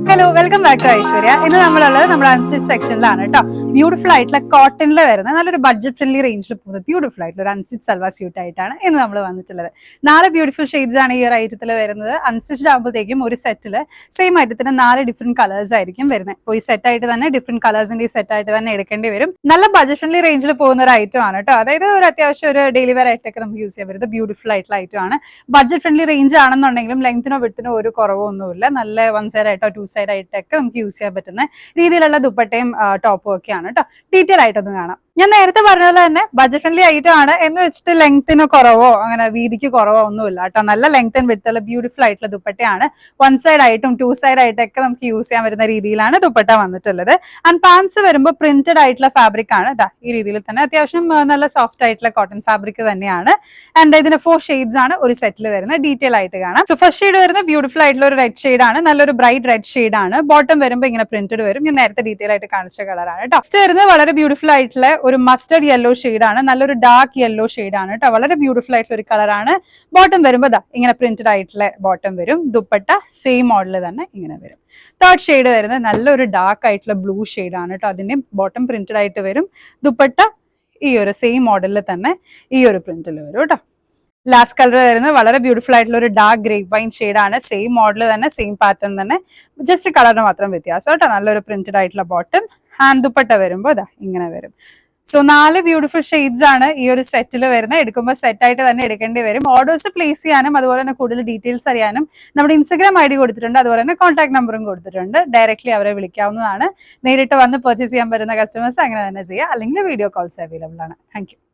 Hello welcome back to Aishwarya. ഇന്ന് നമ്മളുള്ളത് നമ്മുടെ അൺസ്റ്റിച്ച് സെക്ഷനിലാണ് കേട്ടോ. ബ്യൂട്ടിഫുൾ ആയിട്ടുള്ള കോട്ടണിൽ വരുന്ന നല്ലൊരു ബഡ്ജറ്റ് ഫ്രണ്ട്ലി റേഞ്ചിൽ പോകുന്നത് ബ്യൂട്ടിഫുൾ ആയിട്ടുള്ള ഒരു അൺസ്റ്റിച്ച് സൽവാർ സ്യൂട്ട് ആയിട്ടാണ് ഇന്ന് നമ്മൾ വന്നിട്ടുള്ളത്. 4 ബ്യൂട്ടിഫുൾ ഷെയ്ഡ്സ് ആണ് ഈ ഒരു ഐറ്റത്തിൽ വരുന്നത്. അൺസ്റ്റിച്ച്ഡ് ആകുമ്പോഴത്തേക്കും ഒരു സെറ്റിൽ സെയിം ഐറ്റത്തിന് 4 ഡിഫറെന്റ് കളേഴ്സ് ആയിരിക്കും വരുന്നത്. അപ്പോൾ ഈ സെറ്റ് ആയിട്ട് തന്നെ ഡിഫറെന്റ് കളേഴ്സിന്റെ ഈ സെറ്റ് ആയിട്ട് തന്നെ എടുക്കേണ്ടി വരും. നല്ല ബഡ്ജറ്റ് ഫ്രണ്ട്ലി റേഞ്ചിൽ പോകുന്ന ഒരു ഐറ്റം ആണ് കേട്ടോ. അതായത് ഒരു അത്യാവശ്യം ഒരു ഡെയിലി വെയർ ആയിട്ടൊക്കെ നമുക്ക് യൂസ് ചെയ്യാൻ വരുന്നത് ബ്യൂട്ടിഫുൾ ആയിട്ടുള്ള ഐറ്റം ആണ്. ബഡ്ജറ്റ് ഫ്രണ്ട്ലി റേഞ്ച് ആണെന്നുണ്ടെങ്കിലും ലെങ്ത്തിനോ വിഡ്ത്തിനോ ഒരു കുറവൊന്നുമില്ല. നല്ല 1 സൈഡ് ആയിട്ടോ 2 സൈഡ് ആയിട്ടൊക്കെ നമുക്ക് യൂസ് ചെയ്യാൻ പറ്റുന്ന രീതിയിലുള്ള ദുപ്പട്ടയും ടോപ്പും ഒക്കെയാണ് കേട്ടോ. ഡീറ്റെയിൽ ആയിട്ടൊന്ന് കാണാം. ഞാൻ നേരത്തെ പറഞ്ഞ പോലെ തന്നെ ബഡ്ജറ്റ് ഫ്രണ്ട്ലി ഐറ്റം ആണ് എന്ന് വെച്ചിട്ട് ലെങ്ത്തിന് കുറവോ അങ്ങനെ വീതിക്ക് കുറവോ ഒന്നുമില്ല കേട്ടോ. നല്ല ലെങ്ത് ആൻഡ് വിഡ്ത്തുള്ള ബ്യൂട്ടിഫുൾ ആയിട്ടുള്ള ദുപ്പട്ടയാണ്. 1 സൈഡ് ആയിട്ടും 2 സൈഡ് ആയിട്ടൊക്കെ നമുക്ക് യൂസ് ചെയ്യാൻ വരുന്ന രീതിയിലാണ് ദുപ്പട്ട വന്നിട്ടുള്ളത്. ആൻഡ് പാൻസ് വരുമ്പോൾ പ്രിന്റഡ് ആയിട്ടുള്ള ഫാബ്രിക് ആണ്. ഈ രീതിയിൽ തന്നെ അത്യാവശ്യം നല്ല സോഫ്റ്റ് ആയിട്ടുള്ള കോട്ടൺ ഫാബ്രിക് തന്നെയാണ്. ആൻഡ് ഇതിന് 4 ഷെയ്ഡ്സ് ആണ് ഒരു സെറ്റിൽ വരുന്നത്. ഡീറ്റെയിൽ ആയിട്ട് കാണാം. സോ ഫസ്റ്റ് ഷെയ്ഡ് വരുന്നത് ബ്യൂട്ടിഫുൾ ആയിട്ടുള്ള ഒരു റെഡ് ഷെയ്ഡ് ആണ്. നല്ലൊരു ബ്രൈറ്റ് റെഡ് ഷെയ്ഡ് ആണ്. ബോട്ടം വരുമ്പോൾ ഇങ്ങനെ പ്രിന്റഡ് വരും. ഞാൻ നേരത്തെ ഡീറ്റെയിൽ ആയിട്ട് കാണിച്ച കളറാണ് കേട്ടോ. നെക്സ്റ്റ് വരുന്നത് വളരെ ബ്യൂട്ടിഫുൾ ആയിട്ടുള്ള ഒരു മസ്റ്റർഡ് യെല്ലോ ഷെയ്ഡ് ആണ്. നല്ലൊരു ഡാർക്ക് യെല്ലോ ഷെയ്ഡ് ആണ് കേട്ടോ. വളരെ ബ്യൂട്ടിഫുൾ ആയിട്ടുള്ള ഒരു കളറാണ്. ബോട്ടം വരുമ്പോൾ ഇങ്ങനെ പ്രിന്റഡ് ആയിട്ടുള്ള ബോട്ടം വരും. ദുപ്പട്ട സെയിം മോഡൽ തന്നെ ഇങ്ങനെ വരും. തേർഡ് ഷെയ്ഡ് വരുന്നത് നല്ലൊരു ഡാർക്ക് ആയിട്ടുള്ള ബ്ലൂ ഷെയ്ഡ് ആണ് കേട്ടോ. അതിന്റെ ബോട്ടം പ്രിന്റഡ് ആയിട്ട് വരും. ദുപ്പട്ട ഈ ഒരു സെയിം മോഡലിൽ തന്നെ ഈ ഒരു പ്രിന്റിൽ വരും കേട്ടോ. ലാസ്റ്റ് കളർ വരുന്നത് വളരെ ബ്യൂട്ടിഫുൾ ആയിട്ടുള്ള ഒരു ഡാർക്ക് ഗ്രേപ്പ് വൈൻ ഷെയ്ഡ് ആണ്. സെയിം മോഡൽ തന്നെ സെയിം പാറ്റേൺ തന്നെ, ജസ്റ്റ് കളറിന് മാത്രം വ്യത്യാസം കേട്ടോ. നല്ലൊരു പ്രിന്റഡ് ആയിട്ടുള്ള ബോട്ടം. ഹാൻഡ് ദുപ്പട്ട വരുമ്പോൾ ഇങ്ങനെ വരും. സോ 4 ബ്യൂട്ടിഫുൾ ഷെയ്ഡ്സ് ആണ് ഈ ഒരു സെറ്റിൽ വരുന്നത്. എടുക്കുമ്പോൾ സെറ്റ് ആയിട്ട് തന്നെ എടുക്കേണ്ടി വരും. ഓർഡേഴ്സ് പ്ലേസ് ചെയ്യാനും അതുപോലെ തന്നെ കൂടുതൽ ഡീറ്റെയിൽസ് അറിയാനും നമ്മുടെ ഇൻസ്റ്റാഗ്രാം ID കൊടുത്തിട്ടുണ്ട്. അതുപോലെ തന്നെ കോൺടാക്ട് നമ്പറും കൊടുത്തിട്ടുണ്ട്. ഡയറക്ട്ലി അവരെ വിളിക്കാവുന്നതാണ്. നേരിട്ട് വന്ന് പർച്ചേസ് ചെയ്യാൻ പറ്റുന്ന കസ്റ്റമേഴ്സ് അങ്ങനെ തന്നെ ചെയ്യുക. അല്ലെങ്കിൽ വീഡിയോ കോൾസ് അവൈലബിൾ ആണ്. Thank you.